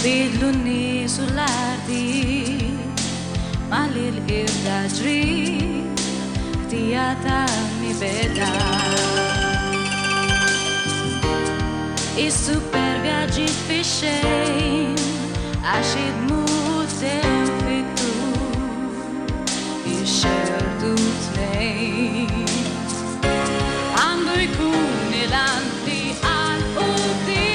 Bidluni sull-ardi Malli l-irda ġri Ħtija ta' beda Is-super ġit fi xejn Għax id-mut tenfiktu Ix-xertu tnejn Għandu jkun il-għandi għal-qudiem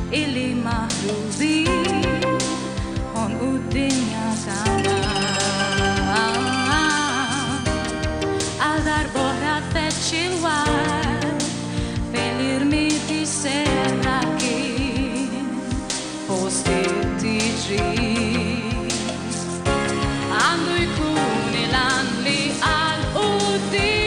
Illi maħrubi hon u d-dinja tagħna Għal darbohra tfetx il-war fejn irmit is-serra kien post it-tiġri Għandu jkun il-għan li għal-qudiem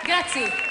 Grazie.